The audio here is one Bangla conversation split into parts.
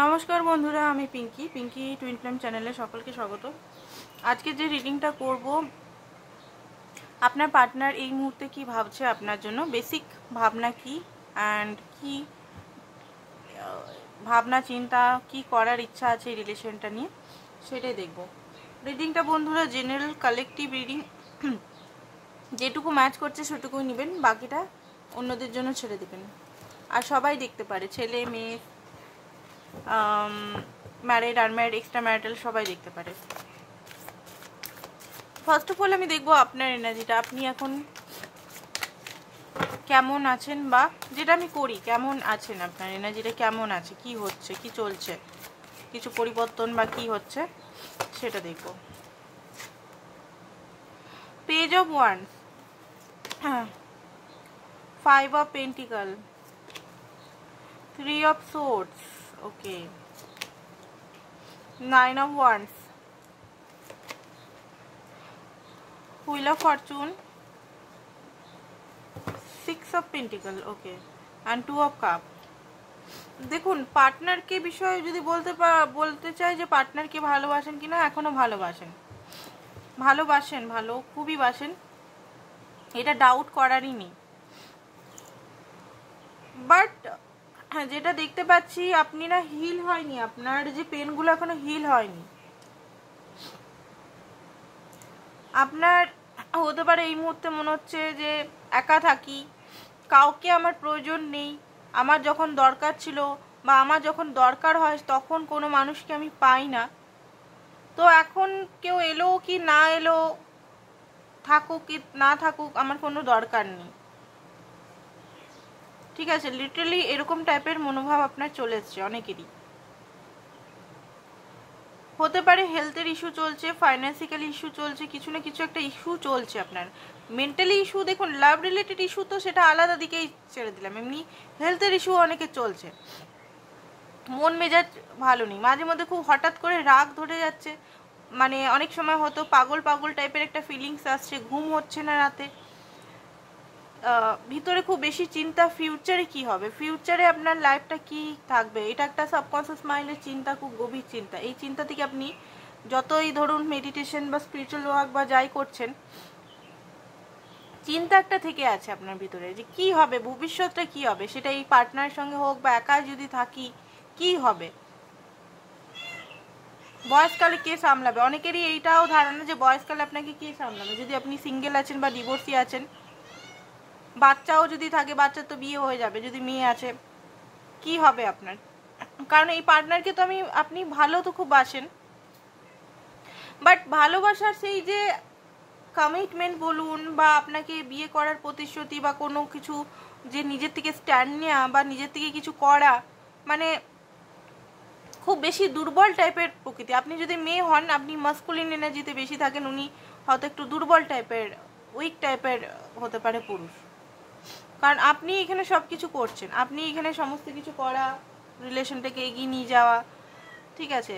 নমস্কার বন্ধুরা, আমি পিঙ্কি টুইন ফ্লেম চ্যানেলে সকলকে স্বাগত। আজকে যে রিডিংটা করব, আপনার পার্টনার এই মুহূর্তে কি ভাবছে আপনার জন্য, বেসিক ভাবনা কি অ্যান্ড কি ভাবনা চিন্তা কি করার ইচ্ছা আছে এই রিলেশনটা নিয়ে, সেটাই দেখব। রিডিংটা বন্ধুরা জেনারেল কালেকটিভ রিডিং, যেটুকু ম্যাচ করছে সেটুকুই নেবেন, বাকিটা অন্যদের জন্য ছেড়ে দেবেন। আর সবাই দেখতে পারে, ছেলে মেয়ে, ম্যারিড আনম্যারিড এক্সট্রা ম্যারিটাল সবাই দেখতে পারে। ফার্স্ট অফ অল আমি দেখবো আপনার এনার্জিটা, আপনি এখন কেমন আছেন, বা যেটা আমি করি কেমন আছেন, আপনার এনার্জিটা কেমন আছে, কি হচ্ছে, কি চলছে, কিছু পরিবর্তন বা কি হচ্ছে সেটা দেখব। Page of wands, 5 of pentacle, 3 of swords, okay, 9 of wands, wheel of Fortune, 6 of pentacle, okay, and 2 of cup. দেখুন, পার্টনারকে বিষয়ে যদি বলতে চাই যে পার্টনারকে ভালোবাসেন কিনা, এখনো ভালোবাসেন, খুবই বাসেন, এটা ডাউট করারই নেই। বাট যেটা দেখতে পাচ্ছি, আপনি না হিল হয়নি, আপনার যে পেনগুলো এখনো হিল হয়নি। আপনার হতে পারে এই মুহূর্তে মনে হচ্ছে যে একা থাকি, কাউকে আমার প্রয়োজন নেই, আমার যখন দরকার ছিল বা আমার যখন দরকার হয় তখন কোনো মানুষকে আমি পাই না। তো এখন কেউ এলো কি না এলো, থাকুক কি না থাকুক, আমার কোনো দরকার নেই। ঠিক আছে, লিটারালি এরকম টাইপের মনোভাব আপনার চলে এসছে অনেকেরই। হতে পারে হেলথের ইস্যু চলছে, ফাইন্যান্সিক্যাল ইস্যু চলছে, কিছু না কিছু একটা ইস্যু চলছে আপনার। মেন্টালি ইস্যু, দেখুন লাভ রিলেটেড ইস্যু তো সেটা আলাদা দিকেই ছেড়ে দিলাম, এমনি হেলথের ইস্যু অনেকে চলছে। মন মেজাজ ভালো নেই, মাঝে মধ্যে খুব হঠাৎ করে রাগ ধরে যাচ্ছে, মানে অনেক সময় হয়তো পাগল পাগল টাইপের একটা ফিলিংস আসছে, ঘুম হচ্ছে না রাতে, ভিতরে খুব বেশি চিন্তা, ফিউচারে কি হবে, ফিউচারে আপনার লাইফটা কি থাকবে, এটা একটা সাবকনসিয়াস মাইন্ডের চিন্তা, খুব গভীর চিন্তা। এই চিন্তা থেকে আপনি যতই ধরুন মেডিটেশন বা স্পিরিচুয়াল ওয়ার্ক বা যাই করছেন, চিন্তা একটা থেকে আছে আপনার ভিতরে যে কি হবে, ভবিষ্যৎটা কি হবে, সেটা এই পার্টনারের সঙ্গে হোক বা একা যদি থাকি কি হবে, বয়সকালে কে সামলাবে। অনেকেরই এইটাও ধারণা যে বয়সকালে আপনাকে কে সামলাবে, যদি আপনি সিঙ্গেল আছেন বা ডিভোর্সি আছেন, বাচ্চাও যদি থাকে, বাচ্চার তো বিয়ে হয়ে যাবে, যদি মেয়ে আছে কি হবে আপনার। কারণ এই পার্টনারকে তো আপনি ভালো তো খুব বাসেন, বাট ভালোবাসার সেই যে কমিটমেন্ট বলুন বা আপনাকে বিয়ে করার প্রতিশ্রুতি বা কোনো কিছু যে নিজের থেকে স্ট্যান্ড নেওয়া বা নিজের থেকে কিছু করা, মানে খুব বেশি দুর্বল টাইপের প্রকৃতি। আপনি যদি মেয়ে হন, আপনি মাস্কুলিন এনার্জিতে বেশি থাকেন, উনি হয়তো একটু দুর্বল টাইপের, উইক টাইপের হতে পারে পুরুষ। কারণ আপনি এখানে সব কিছু করছেন, আপনি এখানে সমস্ত কিছু করা, রিলেশনটাকে এগিয়ে নিয়ে যাওয়া, ঠিক আছে,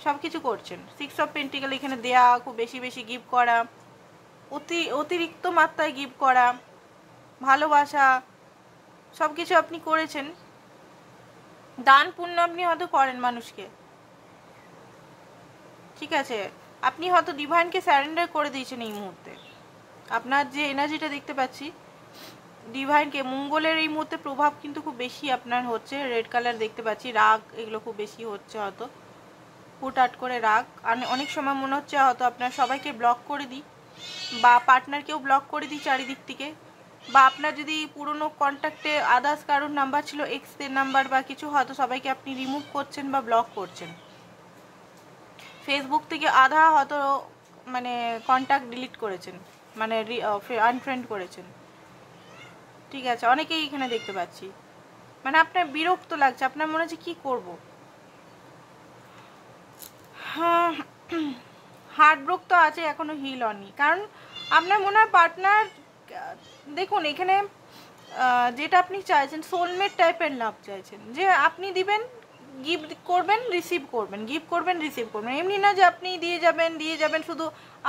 সব কিছু করছেন। 6 অফ পেন্টিকল এখানে দেয়া, খুব বেশি বেশি গিফট করা, অতিরিক্ত মাত্রায় গিফট করা, ভালোবাসা, সব কিছু আপনি করেছেন। দান পুণ্য আপনি হয়তো করেন মানুষকে, ঠিক আছে, আপনি হয়তো ডিভাইনকে স্যারেন্ডার করে দিয়েছেন এই মুহূর্তে। আপনার যে এনার্জিটা দেখতে পাচ্ছি, ডিভাইনকে, মঙ্গলের এই মুহূর্তে প্রভাব কিন্তু খুব বেশি আপনার হচ্ছে। রেড কালার দেখতে পাচ্ছি, রাগ এগুলো খুব বেশি হচ্ছে, হয়তো হুটহাট করে রাগ। অনেক সময় মনে হচ্ছে হয়তো আপনার সবাইকে ব্লক করে দিই বা পার্টনারকেও ব্লক করে দিই চারিদিক থেকে, বা আপনার যদি পুরনো কন্ট্যাক্টে আদার্স কারোর নাম্বার ছিল, এক্সদের নাম্বার বা কিছু, হয়তো সবাইকে আপনি রিমুভ করছেন বা ব্লক করছেন। ফেসবুক থেকে আধা হয়তো মানে কন্ট্যাক্ট ডিলিট করেছেন, মানে আনফ্রেন্ড করেছেন, ঠিক আছে, অনেকেই এখানে দেখতে পাচ্ছি। মানে আপনার বিরক্ত লাগছে, আপনার মনে হচ্ছে কি করব। হ্যাঁ, হার্টব্রোক তো আছে, এখনো হিল হয়নি, কারণ আপনার মনে হয় পার্টনার, দেখুন এখানে যেটা আপনি চাইছেন সোলমেট টাইপের লাভ চাইছেন, যে আপনি দিবেন, গিফট করবেন, রিসিভ করবেন, গিফট করবেন, রিসিভ করবেন, এমনি না যে আপনি দিয়ে যাবেন শুধু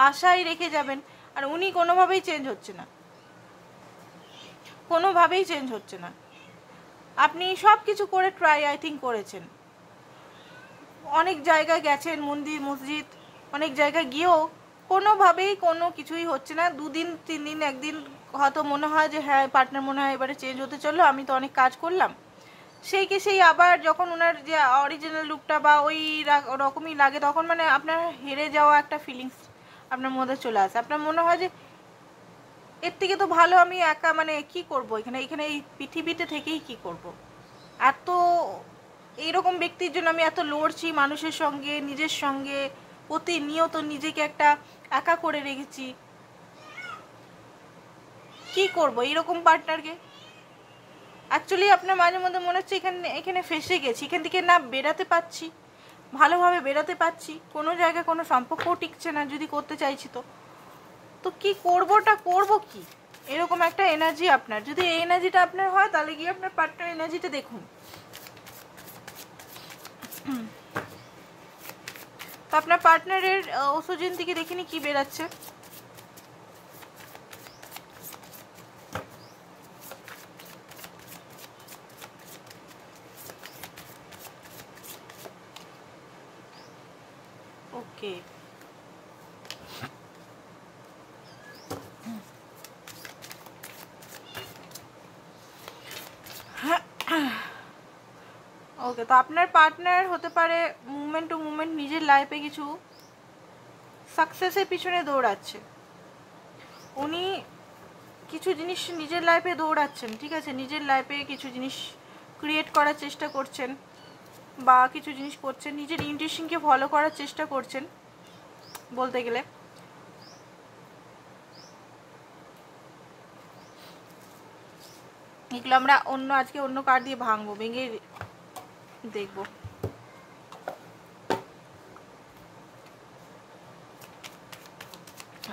আশাই রেখে যাবেন, আর উনি কোনোভাবেই চেঞ্জ হচ্ছে না, কোনোভাবেই চেঞ্জ হচ্ছে না। আপনি সব কিছু করে ট্রাই আই থিঙ্ক করেছেন, অনেক জায়গায় গেছেন, মন্দির মসজিদ অনেক জায়গায় গিয়েও কোনোভাবেই কোনো কিছুই হচ্ছে না। 2 দিন 3 দিন একদিন হয়তো মনে হয় যে হ্যাঁ পার্টনার মনে হয় এবারে চেঞ্জ হতে চললো, আমি তো অনেক কাজ করলাম, সেই আবার যখন ওনার যে অরিজিনাল লুকটা বা ওই রকমই লাগে, তখন মানে আপনার হেরে যাওয়া একটা ফিলিংস আপনার মধ্যে চলে আসে। আপনার মনে হয় যে এর থেকে তো ভালো আমি একা, মানে কি করব এখানে এই পৃথিবীতে থেকেই কি করব। এত এইরকম ব্যক্তির জন্য আমি এত লড়ছি মানুষের সঙ্গে, নিজের সঙ্গে, প্রতিনিয়ত নিজেকে একটা একা করে রেখেছি, কি করব এইরকম পার্টনারকে। অ্যাকচুয়ালি আপনার মাঝে মধ্যে মনে হচ্ছে এখানে ফেসে গেছি, এখান থেকে না বেরাতে পারছি, ভালোভাবে বেরাতে পারছি, কোনো জায়গায় কোনো সম্পর্কও টিকছে না যদি করতে চাইছি। তো কি করব কি, এরকম একটা এনার্জি আপনার। যদি এই এনার্জিটা আপনার হয় তাহলে গিয়ে আপনার পার্টনার এনার্জিটা দেখুন। তো আপনার পার্টনারের ওসোজিন থেকে দেখিনি কি বেরাচ্ছে। ওকে, ওকে। তো আপনার পার্টনার হতে পারে মুভমেন্ট টু মুভমেন্ট নিজের লাইফে কিছু সাকসেসের পিছনে দৌড়াচ্ছে, উনি কিছু জিনিস নিজের লাইফে দৌড়াচ্ছেন, ঠিক আছে, নিজের লাইফে কিছু জিনিস ক্রিয়েট করার চেষ্টা করছেন বা কিছু জিনিস করছেন, নিজের ইনটিউশনকে ফলো করার চেষ্টা করছেন বলতে গেলে। এগুলো আমরা আজকে অন্য কার্ড দিয়ে ভাঙবো, ভেঙে দেখবো।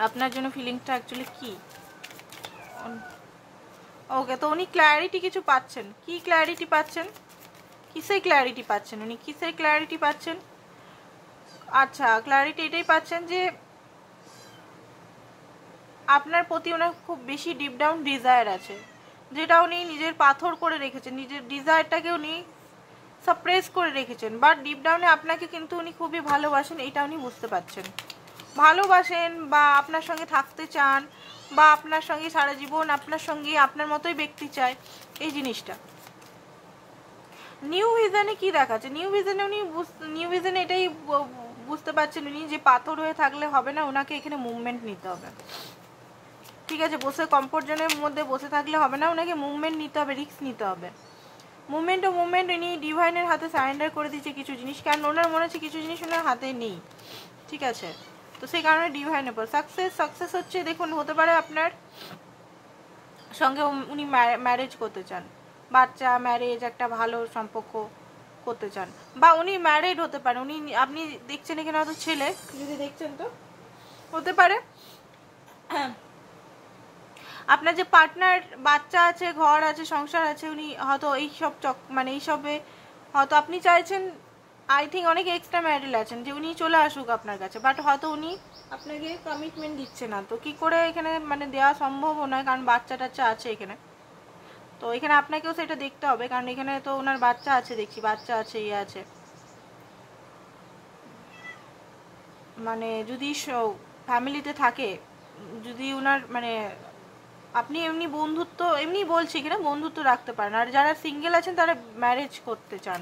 আপনার জন্য ফিলিংসটা অ্যাকচুয়ালি কি। ওকে, তো উনি ক্ল্যারিটি কিছু পাচ্ছেন, কি ক্ল্যারিটি পাচ্ছেন, কিসের ক্ল্যারিটি পাচ্ছেন, উনি কিসের ক্ল্যারিটি পাচ্ছেন। আচ্ছা, ক্ল্যারিটি এটাই পাচ্ছেন যে আপনার প্রতি ওনার খুব বেশি ডিপ ডাউন ডিজায়ার আছে, যেটা উনি নিজের পাথর করে রেখেছেন, নিজের ডিজায়ারটাকে উনি সাপ্রেস করে রেখেছেন, বাট ডিপ ডাউনে আপনাকে কিন্তু উনি খুবই ভালোবাসেন, এটা উনি বুঝতে পারছেন, ভালোবাসেন বা আপনার সঙ্গে থাকতে চান বা আপনার সঙ্গে সারা জীবন আপনার সঙ্গে আপনার মতোই ব্যক্তি চায়, এই জিনিসটা। নিউ ভিজনে কি দেখাচ্ছে, নিউ ভিজনে এটাই বুঝতে পারছেন উনি যে পাথর হয়ে থাকলে হবে না, ওনাকে এখানে মুভমেন্ট নিতে হবে, ঠিক আছে, বসে কমফোর্ট জোনের মধ্যে বসে থাকলে হবে না, ওনাকে মুভমেন্ট নিতে হবে, রিস্ক নিতে হবে। মুভমেন্ট উনি ডিভাইনের হাতে সারেন্ডার করে দিচ্ছে কিছু জিনিস, কারণ ওনার মনে হচ্ছে কিছু জিনিস ওনার হাতে নেই, ঠিক আছে, তো সেই কারণে ডিভাইনের পর সাকসেস হচ্ছে। দেখুন, হতে পারে আপনার সঙ্গে উনি ম্যারেজ করতে চান, বাচ্চা, ম্যারেজ, একটা ভালো সম্পর্ক করতে চান, বা উনি ম্যারিড হতে পারে, আপনি দেখছেন এখানে হয়তো ছেলে, যদি দেখছেন তো হতে পারে আপনার যে পার্টনার, বাচ্চা আছে, ঘর আছে, সংসার আছে, উনি হয়তো এইসব মানে এইসবে হয়তো আপনি চাইছেন, আই থিঙ্ক অনেক এক্সট্রা ম্যারিড আছেন যে উনি চলে আসুক আপনার কাছে, বাট হয়তো উনি আপনাকে কমিটমেন্ট দিচ্ছে না। তো কি করে এখানে মানে দেওয়া সম্ভবও নয়, কারণ বাচ্চা টাচ্চা আছে এখানে, তো এখানে আপনাকেও সেটা দেখতে হবে, কারণ এখানে তো ওনার বাচ্চা আছে, দেখছি বাচ্চা আছে, ইয়ে আছে, মানে যদি ফ্যামিলিতে থাকে, যদি ওনার মানে আপনি এমনি বন্ধুত্ব, এমনি বলছি কিনা বন্ধুত্ব রাখতে পারেন, আর যারা সিঙ্গেল আছেন তারা ম্যারেজ করতে চান,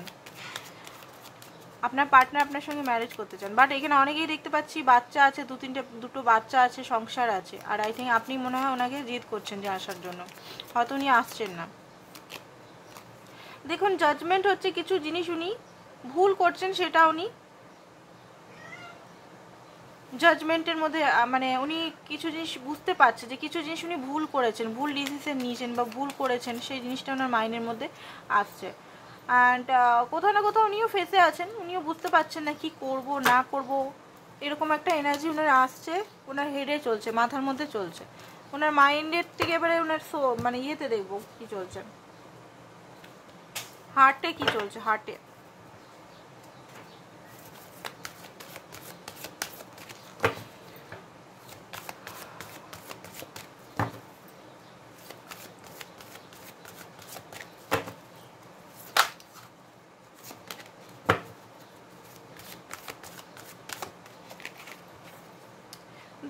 আপনার পার্টনার আপনার সঙ্গে ম্যারেজ করতে চান, বাট এখানে অনেকেই দেখতে পাচ্ছি বাচ্চা আছে, দুটো বাচ্চা আছে, সংসার আছে, আর আই থিঙ্ক আপনি মনে হয় ওনাকে জিদ করছেন যে আসার জন্য, হয়তো উনি আসছেন না। দেখুন, জাজমেন্ট হচ্ছে কিছু জিনিস উনি ভুল করছেন, সেটা উনি জাজমেন্টের মধ্যে মানে উনি কিছু জিনিস বুঝতে পারছে যে কিছু জিনিস উনি ভুল করেছেন, ভুল ডিসিশন নিয়েছেন বা ভুল করেছেন, সেই জিনিসটা ওনার মাইন্ডের মধ্যে আসছে। অ্যান্ড কোথাও না কোথাও উনিও ফেসে আছেন, উনিও বুঝতে পারছেন না কি করব না করব, এরকম একটা এনার্জি ওনার আসছে, ওনার হেডে চলছে, মাথার মধ্যে চলছে, ওনার মাইন্ডের থেকে এবারে ওনার মানে ইয়েতে দেখবো কি চলছে, হার্টে কি চলছে, হার্টে।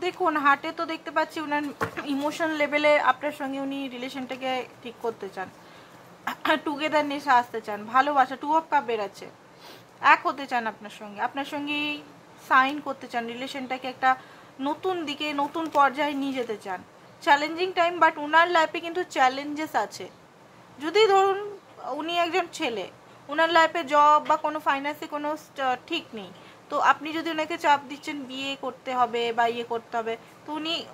দেখুন হার্টে তো দেখতে পাচ্ছি ওনার ইমোশন লেভেলে আপনার সঙ্গে উনি রিলেশনটাকে ঠিক করতে চান, টুগেদারনেসে আসতে চান, ভালোবাসা, 2 অফ কাপ বেরাচ্ছে, এক হতে চান আপনার সঙ্গে সাইন করতে চান, রিলেশনটাকে একটা নতুন দিকে নতুন পর্যায়ে নিয়ে যেতে চান। চ্যালেঞ্জিং টাইম, বাট ওনার লাইফে কিন্তু চ্যালেঞ্জেস আছে। যদি ধরুন উনি একজন ছেলে, ওনার লাইফে জব বা কোনো ফাইন্যান্সে কোনো ঠিক নেই, তো আপনি যদি ওনাকে চাপ দিচ্ছেন বিয়ে করতে হবে বা ইয়ে করতে হবে, তো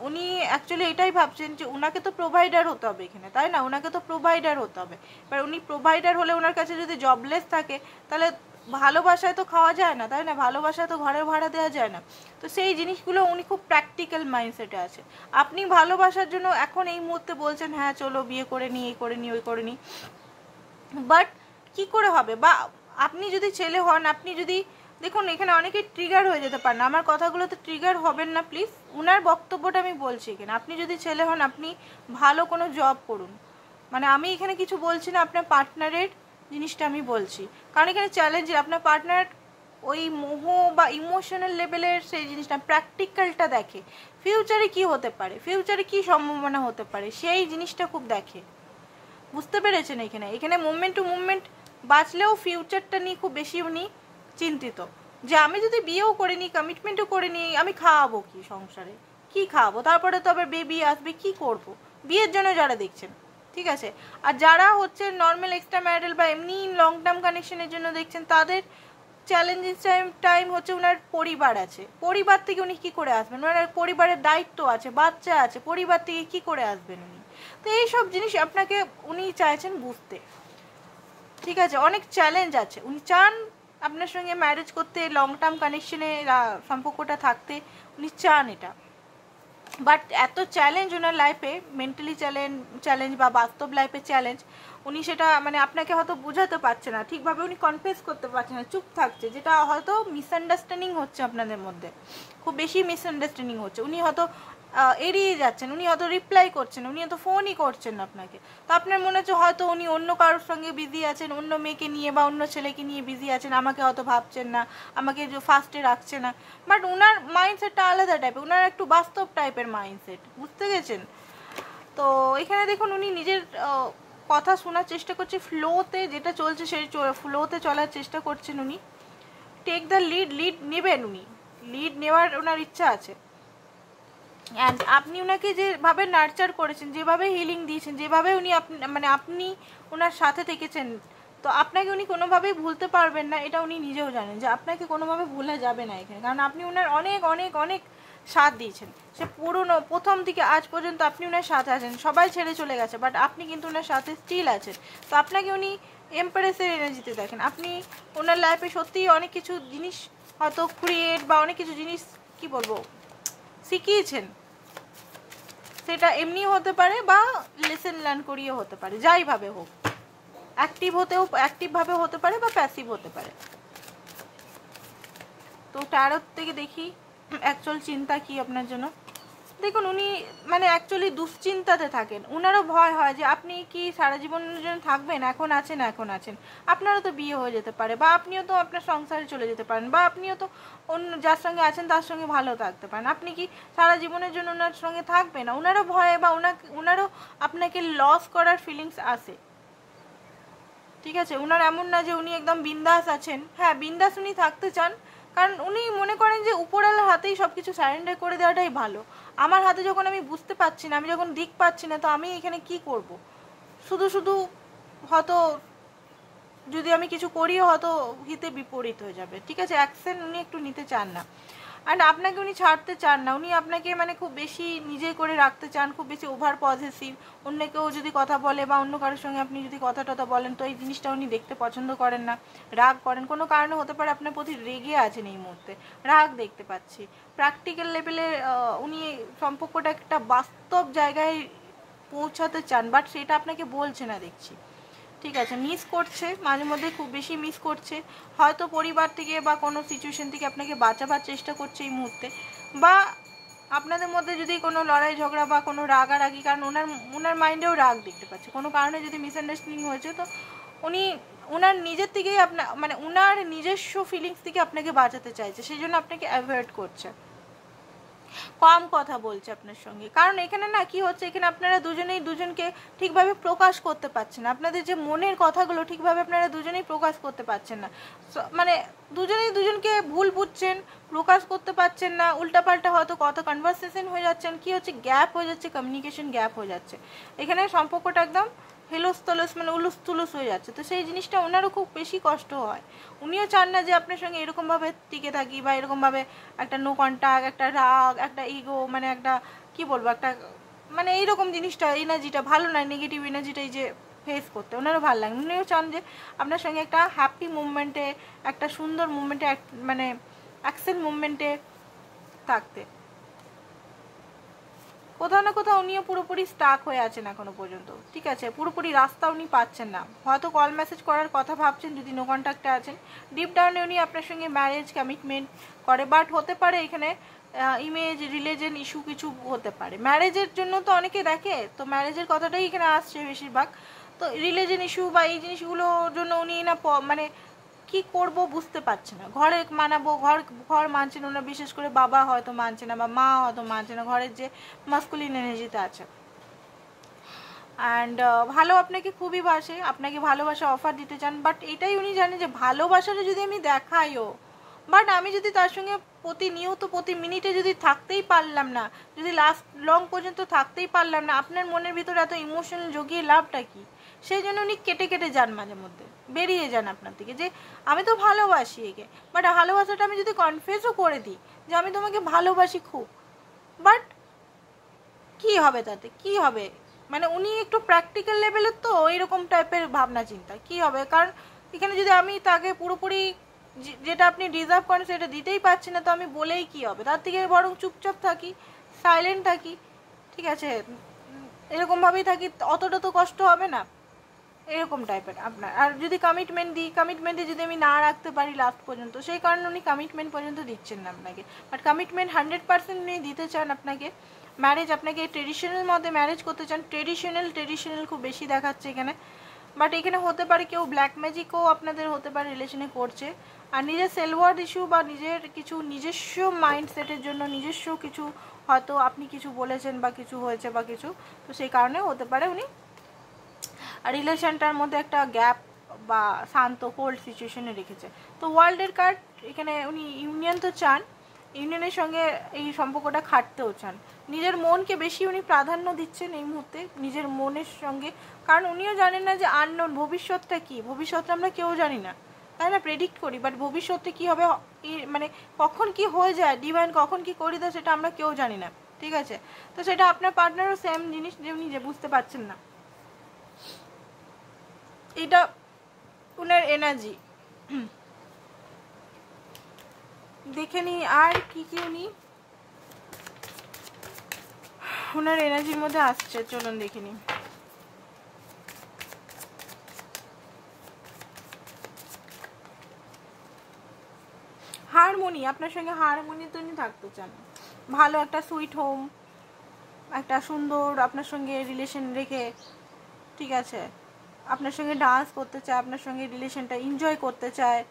উনি অ্যাকচুয়ালি এটাই ভাবছেন যে ওনাকে তো প্রোভাইডার হতে হবে এখানে, তাই না? ওনাকে তো প্রোভাইডার হতে হবে। এবার উনি প্রোভাইডার হলে ওনার কাছে যদি জবলেস থাকে, তাহলে ভালোবাসায় তো খাওয়া যায় না, তাই না? ভালোবাসায় তো ঘরের ভাড়া দেওয়া যায় না। তো সেই জিনিসগুলো উনি খুব প্র্যাকটিক্যাল মাইন্ডসেটে আছে। আপনি ভালোবাসার জন্য এখন এই মুহূর্তে বলছেন হ্যাঁ চলো বিয়ে করে নিই, এই করে নিই, ওই করে নিই, বাট কি করে হবে? বা আপনি যদি ছেলে হন, আপনি যদি দেখুন এখানে অনেকে ট্রিগার হয়ে যেতে পারেন, আমার কথাগুলোতে ট্রিগার হবেন না প্লিজ, ওনার বক্তব্যটা আমি বলছি এখানে। আপনি যদি ছেলে হন, আপনি ভালো কোনো জব করুন, মানে আমি এখানে কিছু বলছি না, আপনার পার্টনারের জিনিসটা আমি বলছি, কারণ এখানে চ্যালেঞ্জের আপনার পার্টনার ওই মোহ বা ইমোশনাল লেভেলের সেই জিনিসটা প্র্যাকটিক্যালটা দেখে, ফিউচারে কি হতে পারে, ফিউচারে কি সম্ভাবনা হতে পারে, সেই জিনিসটা খুব দেখে। বুঝতে পেরেছেন? এখানে মুভমেন্ট টু মুভমেন্ট বাঁচলেও ফিউচারটা নিয়ে খুব বেশি উনি চিন্তিত, যে আমি যদি বিয়েও করে নিই, কমিটমেন্টও করে নিই, আমি খাওয়াবো কি সংসারে, কি খাওয়াবো, তারপরে তো আবার বেবি আসবে, কি করব? বিয়ের জন্য যারা দেখছেন, ঠিক আছে, আর যারা হচ্ছে নর্মাল এক্সট্রা ম্যারিটাল বা এমনি লং টার্ম কানেকশনের জন্য দেখছেন, তাদের চ্যালেঞ্জিং টাইম হচ্ছে ওনার পরিবার আছে, পরিবার থেকে উনি কী করে আসবেন, ওনার পরিবারের দায়িত্ব আছে, বাচ্চা আছে, পরিবার থেকে কী করে আসবেন উনি? তো এইসব জিনিস আপনাকে উনি চাইছেন বুঝতে, ঠিক আছে, অনেক চ্যালেঞ্জ আছে, উনি চান আপনার সঙ্গে ম্যারেজ করতে, লং টার্ম কানেকশনে সম্পর্কটা থাকতে উনি চান এটা, বাট এত চ্যালেঞ্জ ওনার লাইফে, মেন্টালি চ্যালেঞ্জ বা বাস্তব লাইফে চ্যালেঞ্জ, উনি সেটা মানে আপনাকে হয়তো বোঝাতে পারছে না ঠিকভাবে, উনি কনফেস করতে পারছে না, চুপ থাকছে, যেটা হয়তো মিসআন্ডারস্ট্যান্ডিং হচ্ছে আপনাদের মধ্যে, খুব বেশি মিসআন্ডারস্ট্যান্ডিং হচ্ছে, উনি হয়তো এড়িয়ে যাচ্ছেন, উনি হয়তো রিপ্লাই করছেন, উনি হয়তো ফোনই করছেন না আপনাকে, তো আপনার মনে হচ্ছে হয়তো উনি অন্য কারোর সঙ্গে বিজি আছেন, অন্য মেয়েকে নিয়ে বা অন্য ছেলেকে নিয়ে বিজি আছেন, আমাকে হয়তো ভাবছেন না, আমাকে যে ফার্স্টে রাখছে না, বাট ওনার মাইন্ডসেটটা আলাদা টাইপের, ওনার একটু বাস্তব টাইপের মাইন্ডসেট, বুঝতে গেছেন? তো এখানে দেখুন উনি নিজের কথা শোনার চেষ্টা করছে, ফ্লোতে যেটা চলছে সেই ফ্লোতে চলার চেষ্টা করছেন উনি, টেক দ্য লিড নেবেন, উনি লিড নেওয়ার ওনার ইচ্ছা আছে। অ্যান্ড আপনি ওনাকে যেভাবে নার্চার করেছেন, যেভাবে হিলিং দিয়েছেন, যেভাবে উনি আপনি ওনার সাথে থেকেছেন, তো আপনাকে উনি কোনোভাবেই ভুলতে পারবেন না, এটা উনি নিজেও জানেন যে আপনাকে কোনোভাবে ভুলা যাবে না এখানে, কারণ আপনি ওনার অনেক অনেক অনেক সাথ দিয়েছেন, সে পুরনো প্রথম থেকে আজ পর্যন্ত আপনি ওনার সাথে আছেন, সবাই ছেড়ে চলে গেছে, বাট আপনি কিন্তু ওনার সাথে স্টিল আছেন, তো আপনাকে উনি এম্পারেসের এনার্জিতে দেখেন, আপনি ওনার লাইফে সত্যিই অনেক কিছু জিনিস হয়তো ক্রিয়েট বা অনেক কিছু জিনিস কি বলবো শিখিয়েছেন, সেটা এমনি হতে পারে বা লেসেন লার্ন করিয়ে হতে পারে, যাইভাবে হোক, অ্যাক্টিভভাবে হতে পারে বা প্যাসিভ হতে পারে। তো ট্যারোট থেকে দেখি অ্যাকচুয়াল চিন্তা কি আপনার জন্য। দেখুন উনি মানে অ্যাকচুয়ালি দুশ্চিন্তাতে থাকেন, ওনারও ভয় হয় যে আপনি কি সারা জীবনের জন্য থাকবেন, এখন আছেন, আপনারও তো বিয়ে হয়ে যেতে পারে, বা আপনিও তো আপনার সংসারে চলে যেতে পারেন, বা আপনিও তো অন্য যার সঙ্গে আছেন তার সঙ্গে ভালো থাকতে পারেন, আপনি কি সারা জীবনের জন্য ওনার সঙ্গে থাকবেন না? ওনারও ভয় বা ওনারও আপনাকে লস করার ফিলিংস আসে, ঠিক আছে, ওনার এমন না যে উনি একদম বিন্দাস আছেন, হ্যাঁ বিন্দাস উনি থাকতে চান, কারণ উনি মনে করেন যে উপরওয়ালার হাতেই সব কিছু সারেন্ডার করে দেওয়াটাই ভালো, আমার হাতে যখন আমি বুঝতে পারছি না, আমি যখন দিক পাচ্ছি না, তো আমি এখানে কি করব, শুধু হয়তো যদি আমি কিছু করিও হয়তো হিতে বিপরীত হয়ে যাবে, ঠিক আছে, অ্যাকশন উনি একটু নিতে চান না, অ্যান্ড আপনাকে উনি ছাড়তে চান না, উনি আপনাকে মানে খুব বেশি নিজে করে রাখতে চান, খুব বেশি ওভার পজিটিভ, অন্য কেউ যদি কথা বলে বা অন্য কারোর সঙ্গে আপনি যদি কথা টথা বলেন, তো এই জিনিসটা উনি দেখতে পছন্দ করেন না, রাগ করেন, কোনো কারণে হতে পারে আপনার প্রতি রেগে আছেন এই মুহূর্তে, রাগ দেখতে পাচ্ছি, প্র্যাকটিক্যাল লেভেলে উনি সম্পর্কটা একটা বাস্তব জায়গায় পৌঁছাতে চান, বাট সেটা আপনাকে বলছে না দেখছি, ঠিক আছে, মিস করছে, মাঝে মধ্যে খুব বেশি মিস করছে, হয়তো পরিবার থেকে বা কোনো সিচুয়েশন থেকে আপনাকে বাঁচাবার চেষ্টা করছে এই মুহূর্তে, বা আপনাদের মধ্যে যদি কোনো লড়াই ঝগড়া বা কোনো রাগারাগি, কারণ ওনার মাইন্ডেও রাগ দেখতে পাচ্ছে, কোনো কারণে যদি মিসআন্ডারস্ট্যান্ডিং হয়েছে, তো উনি ওনার নিজের থেকেই মানে ওনার নিজস্ব ফিলিংস থেকে আপনাকে বাঁচাতে চাইছে, সেই জন্য আপনাকে অ্যাভয়েড করছে, কম কথা বলছে আপনার সঙ্গে। কারণ এখানে না কি হচ্ছে, এখানে আপনারা দুজনেই দুজনকে ঠিকভাবে প্রকাশ করতে পারছেন না, আপনাদের যে মনের কথাগুলো ঠিকভাবে আপনারা দুজনেই প্রকাশ করতে পারছেন না। মানে দুজনেই দুজনকে ভুল বুঝছেন, প্রকাশ করতে পারছেন না, উল্টাপাল্টা হয়তো কথা কনভারসেশন হয়ে যাচ্ছেন, কি হচ্ছে গ্যাপ হয়ে যাচ্ছে, কমিউনিকেশন গ্যাপ হয়ে যাচ্ছে, এখানে সম্পর্কটা একদম হেলস তলস মানে উলুস তুলুস হয়ে যাচ্ছে। তো সেই জিনিসটা ওনারও খুব বেশি কষ্ট হয়, উনিও চান না যে আপনার সঙ্গে এরকমভাবে টিকে থাকি বা এরকমভাবে একটা নো কন্ট্যাক্ট, একটা রাগ, একটা ইগো, মানে একটা কি বলবো, একটা মানে এইরকম জিনিসটা, এনার্জিটা ভালো না, নেগেটিভ এনার্জিটা এই যে ফেস করতে ওনারও ভালো লাগে। উনিও চান যে আপনার সঙ্গে একটা হ্যাপি মুভমেন্টে, একটা সুন্দর মুভমেন্টে, মানে অ্যাকশন মুভমেন্টে থাকতে। কোথাও না কোথাও উনিও পুরোপুরি স্টাক হয়ে আছেন এখনো পর্যন্ত, ঠিক আছে, পুরোপুরি রাস্তা উনি পাচ্ছেন না, হয়তো কল মেসেজ করার কথা ভাবছেন যদি নো কন্ট্যাক্টে আছেন, ডিপ ডাউনে উনি আপনার সঙ্গে ম্যারেজ কমিটমেন্ট করে, বাট হতে পারে এখানে ইমেজ রিলিজন ইস্যু কিছু হতে পারে। ম্যারেজের জন্য তো অনেকে দেখে, তো ম্যারেজের কথাটাই এখানে আসছে বেশিরভাগ, তো রিলিজন ইস্যু বা এই জিনিসগুলোর জন্য উনি না মানে কি করব বুঝতে পারছে না, ঘরে মানাবো, ঘর মানছে না ওনার, বিশেষ করে বাবা হয়তো মানছে না বা মা হয়তো মানছে না, ঘরের যে মাস্কুলিন এনার্জিতে আছে। অ্যান্ড ভালো আপনাকে খুবই বাসে, আপনাকে ভালোবাসা অফার দিতে চান, বাট এটাই উনি জানেন যে ভালোবাসাটা যদি আমি দেখাইও, বাট আমি যদি তার সঙ্গে প্রতিনিয়ত প্রতি মিনিটে যদি থাকতেই পারলাম না, যদি লাস্ট লং পর্যন্ত থাকতেই পারলাম না, আপনার মনের ভিতরে এত ইমোশনাল জগিয়ে লাভটা কি? সেই জন্য উনি কেটে কেটে যান, মাঝে মধ্যে বেরিয়ে যান আপনার থেকে, যে আমি তো ভালোবাসি একে, বাট ভালোবাসাটা আমি যদি কনফেসও করে দিই যে আমি তোমাকে ভালোবাসি খুব, বাট কি হবে তাতে, কি হবে? মানে উনি একটু প্র্যাকটিক্যাল লেভেলের, তো এইরকম টাইপের ভাবনা চিন্তা কি হবে, কারণ এখানে যদি আমি তাকে পুরোপুরি যেটা আপনি ডিজার্ভ করেন সেটা দিতেই পারছি না, তো আমি বলেই কি হবে, তার থেকে বরং চুপচাপ থাকি, সাইলেন্ট থাকি, ঠিক আছে, এরকমভাবেই থাকি, অতটা তো কষ্ট হবে না, এরকম টাইপের আপনার। আর যদি কমিটমেন্ট দিই, কমিটমেন্টে যদি আমি না রাখতে পারি লাস্ট পর্যন্ত, সেই কারণে উনি কমিটমেন্ট পর্যন্ত দিচ্ছেন না আপনাকে, বাট কমিটমেন্ট 100% উনি দিতে চান আপনাকে। ম্যারেজ, আপনাকে ট্রেডিশনাল মধ্যে ম্যারেজ করতে চান, ট্রেডিশনাল খুব বেশি দেখাচ্ছে এখানে, বাট এখানে হতে পারে কেউ ব্ল্যাক ম্যাজিকও আপনাদের হতে পারে রিলেশনে করছে, আর নিজের সেলওয়ার্ড ইস্যু বা নিজের কিছু নিজস্ব মাইন্ডসেটের জন্য, নিজস্ব কিছু হয়তো আপনি কিছু বলেছেন বা কিছু হয়েছে বা কিছু, তো সেই কারণে হতে পারে উনি রিলেশনটার মধ্যে একটা গ্যাপ বা শান্ত কোল্ড সিচুয়েশনে রেখেছে। তো ওয়ার্ল্ডের কার্ড এখানে উনি ইউনিয়ন তো চান, ইউনিয়নের সঙ্গে এই সম্পর্কটা খাটতেও চান, নিজের মনকে বেশি উনি প্রাধান্য দিচ্ছেন এই মুহূর্তে, নিজের মনের সঙ্গে, কারণ উনিও জানেন না যে আননোন ভবিষ্যৎটা কি, ভবিষ্যৎটা আমরা কেউ জানি না, তাই না, প্রেডিক্ট করি, বাট ভবিষ্যতে কী হবে, মানে কখন কি হয়ে যায়, ডিভাইন কখন কি করে দেয় সেটা আমরা কেউ জানি না, ঠিক আছে। তো সেটা আপনার পার্টনারও সেম জিনিস, যে উনি যে বুঝতে পারছেন না, এটা উনার এনার্জি। দেখে নি আর কি কি উনি ওনার এনার্জির মধ্যে আসছে, চলুন দেখে নি। হারমোনি, আপনার সঙ্গে হারমোনি তো উনি থাকতে চান, ভালো একটা সুইট হোম, একটা সুন্দর আপনার সঙ্গে রিলেশন রেখে, ঠিক আছে, আপনার সঙ্গে ডান্স করতে চায়, আপনার সঙ্গে রিলেশনটা এনজয় করতে চায়,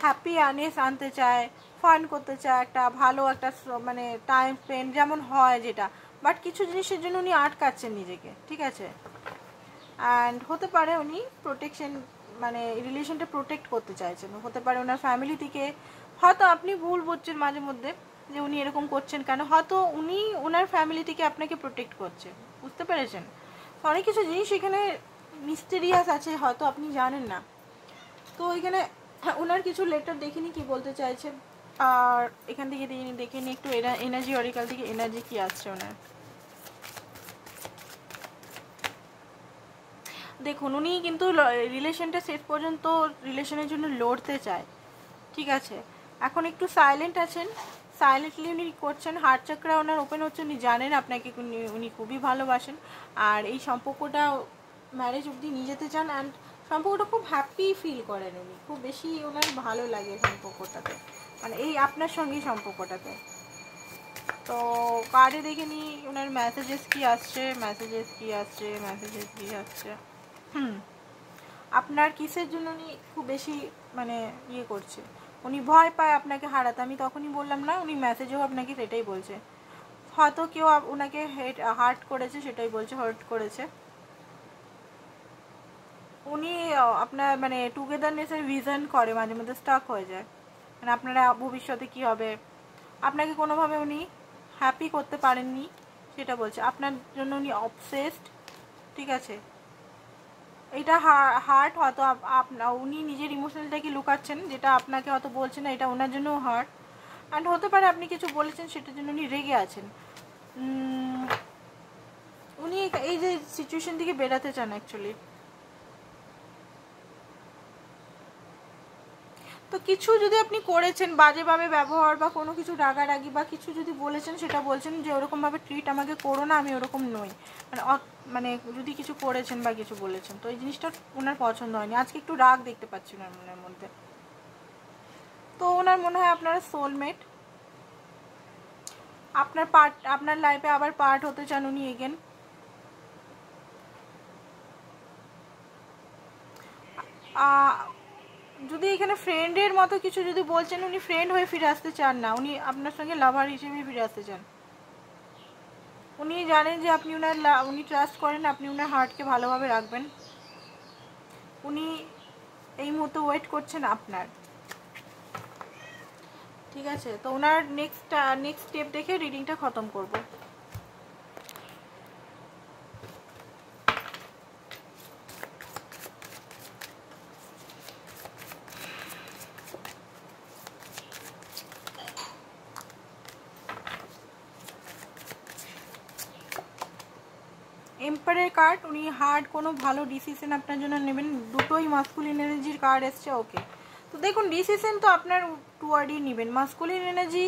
হ্যাপি আনেস আনতে চায়, ফান করতে চায়, একটা ভালো একটা মানে টাইম স্পেন্ড যেমন হয় যেটা, বাট কিছু জিনিসের জন্য উনি আটকাচ্ছেন নিজেকে, ঠিক আছে। অ্যান্ড হতে পারে উনি প্রোটেকশন, মানে রিলেশনটা প্রোটেক্ট করতে চাইছেন, হতে পারে ওনার ফ্যামিলি থেকে, হয়তো আপনি ভুল বুঝছেন মাঝে মধ্যে যে উনি এরকম করছেন কেন, হয়তো উনি ওনার ফ্যামিলি থেকে আপনাকে প্রোটেক্ট করছে, বুঝতে পেরেছেন। অনেক কিছু জিনিস এখানে মিস্টেরিয়াস আছে, হয়তো আপনি জানেন না। তো এখানে ওনার কিছু লেটার দেখিনি কি বলতে চাইছে, আর এখান থেকে দেখে নিই একটু এনার্জি অরিকাল থেকে এনার্জি কি আসছে ওনার। দেখুন উনি কিন্তু রিলেশনটা শেষ পর্যন্ত রিলেশনের জন্য লড়তে চায়, ঠিক আছে, এখন একটু সাইলেন্ট আছেন, সাইলেন্টলি উনি করছেন, হার্ট চাকরা ওনার ওপেন হচ্ছে, উনি জানেন আপনাকে উনি খুবই ভালোবাসেন, আর এই সম্পর্কটা ম্যারেজ অবধি নিয়ে যেতে চান, অ্যান্ড সম্পর্কটা খুব হ্যাপি ফিল করেন উনি, খুব বেশি ওনার ভালো লাগে সম্পর্কটাতে, মানে এই আপনার সঙ্গেই সম্পর্কটাতে। তো কার্ডে দেখে নিই ওনার মেসেজেস কি আসছে, আপনার কিসের জন্য উনি খুব বেশি মানে ইয়ে করছে, উনি ভয় পায় আপনাকে হারাতে, আমি তখনই বললাম না, উনি মেসেজেও আপনাকে সেটাই বলছে, হয়তো কেউ ওনাকে হার্ট করেছে, সেটাই বলছে, হার্ট করেছে। উনি আপনার মানে টুগেদারনেসের ভিশন করে, মাঝে মধ্যে স্টাক হয়ে যায়, মানে আপনারা ভবিষ্যতে কি হবে, আপনাকে কোনোভাবে উনি হ্যাপি করতে পারেননি সেটা বলছে। আপনার জন্য উনি অবসেসড, ঠিক আছে। এটা হার্ট হয়তো উনি নিজের ইমোশনালটাকে লুকাচ্ছেন, যেটা আপনাকে হয়তো বলছেন না, এটা ওনার জন্যও হার্ট। অ্যান্ড হতে পারে আপনি কিছু বলেছেন সেটার জন্য উনি রেগে আছেন। উনি এই যে সিচুয়েশন থেকে বেরাতে চান অ্যাকচুয়ালি। তো কিছু যদি আপনি করেছেন বাজেভাবে ব্যবহার বা কোনো কিছু রাগারাগি বা কিছু যদি বলেছেন, সেটা বলছেন যে ওরকমভাবে ট্রিট আমাকে করো না, আমি ওরকম নই, মানে মানে যদি কিছু করেছেন বা কিছু বলেছেন, তো এই জিনিসটা ওনার পছন্দ হয়নি। আজকে একটু রাগ দেখতে পাচ্ছি ওনার মনের মধ্যে। তো ওনার মনে হয় আপনারা সোলমেট, আপনার লাইফে আবার পার্ট হতে চান উনি এগেন। যদি এখানে ফ্রেন্ডের মতো কিছু যদি বলছেন, উনি ফ্রেন্ড হয়ে ফিরে আসতে চান না, উনি আপনার সঙ্গে লাভার হিসেবে ফিরে আসতে চান। উনি জানেন যে আপনি উনি ট্রাস্ট করেন, আপনি ওনার হার্টকে ভালোভাবে রাখবেন। উনি এই মুহূর্তে ওয়েট করছেন আপনার, ঠিক আছে। তো ওনার নেক্সট স্টেপ দেখে রিডিংটা খতম করব। এম্পায়ারের কার্ড, উনি হার্ড কোনো ভালো ডিসিশন আপনার জন্য নেবেন। দুটোই মাস্কুলিন এনার্জির কার্ড এসছে, ওকে। তো দেখুন ডিসিশন তো আপনার টুয়ার্ডই নেবেন, মাস্কুলিন এনার্জি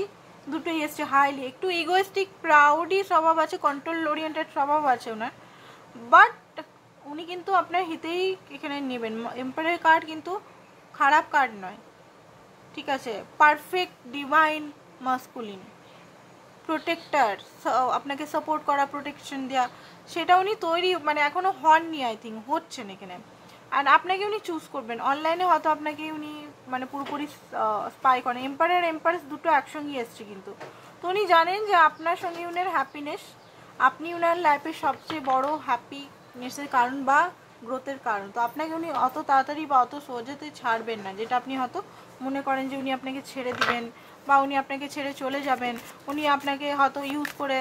দুটোই এসছে। হাইলি একটু ইগোয়েস্টিক প্রাউডই স্বভাব আছে, কন্ট্রোল ওরিয়েন্টেড স্বভাব আছে ওনার, বাট উনি কিন্তু আপনার হিতেই এখানে নেবেন। এম্পায়ারের কার্ড কিন্তু খারাপ কার্ড নয়, ঠিক আছে। পারফেক্ট ডিভাইন মাস্কুলিন প্রোটেক্টার, আপনাকে সাপোর্ট করা, প্রোটেকশন দেওয়া, সেটা উনি তৈরি, মানে এখনও হননি, আই থিঙ্ক হচ্ছেন এখানে। অ্যান্ড আপনাকে উনি চুজ করবেন, অনলাইনে হয়তো আপনাকে উনি মানে পুরোপুরি স্পাই করেন। এম্পায়ার এম্পায়ারেস দুটো একসঙ্গে এসছে কিন্তু। তো উনি জানেন যে আপনার সঙ্গে উনার হ্যাপিনেস, আপনি উনার লাইফের সবচেয়ে বড় হ্যাপিনেসের কারণ বা গ্রোথের কারণ। তো আপনাকে উনি অত তাড়াতাড়ি বা অত সহজেতে ছাড়বেন না, যেটা আপনি হয়তো মনে করেন যে উনি আপনাকে ছেড়ে দিবেন বা উনি আপনাকে ছেড়ে চলে যাবেন, উনি আপনাকে হয়তো ইউজ করে,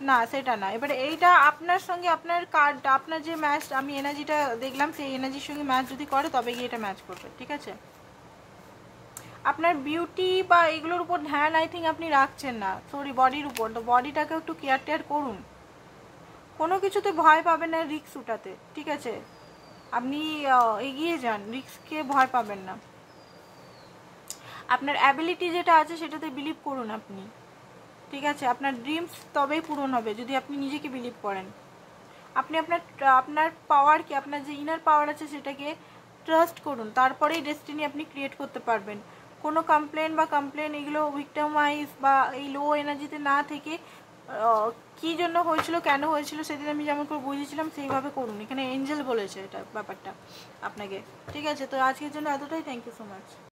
না সেটা না। এবারে এইটা আপনার সঙ্গে আপনার কার্ডটা, আপনার যে ম্যাচ আমি এনার্জিটা দেখলাম, সেই এনার্জির সঙ্গে ম্যাচ যদি করে তবে গিয়ে এটা ম্যাচ করবে, ঠিক আছে। আপনার বিউটি বা এগুলোর উপর ধ্যান আই থিঙ্ক আপনি রাখছেন না, সরি বডির উপর। তো বডিটাকে একটু কেয়ার করুন, কোনো কিছুতে ভয় পাবেন না রিস্ক উঠাতে, ঠিক আছে। আপনি এগিয়ে যান, রিস্ককে ভয় পাবেন না। আপনার অ্যাবিলিটি যেটা আছে সেটাতে বিলিভ করুন আপনি, ঠিক আছে। আপনার ড্রিমস তবেই পূরণ হবে যদি আপনি নিজেকে বিলিভ করেন। আপনি আপনার পাওয়ারকে, আপনার যে ইনার পাওয়ার আছে সেটাকে ট্রাস্ট করুন, তারপরেই ডেস্টিনি আপনি ক্রিয়েট করতে পারবেন। কোনো কমপ্লেন এগুলো ভিক্টিমাইজ বা এই লো এনার্জিতে না থেকে কী জন্য হয়েছিল, কেন হয়েছিল, সেদিন আমি যেমন করে বুঝেছিলাম সেইভাবে করুন। এখানে এঞ্জেল বলেছে এটা ব্যাপারটা আপনাকে, ঠিক আছে। তো আজকের জন্য এতটাই, থ্যাংক ইউ সো মাচ।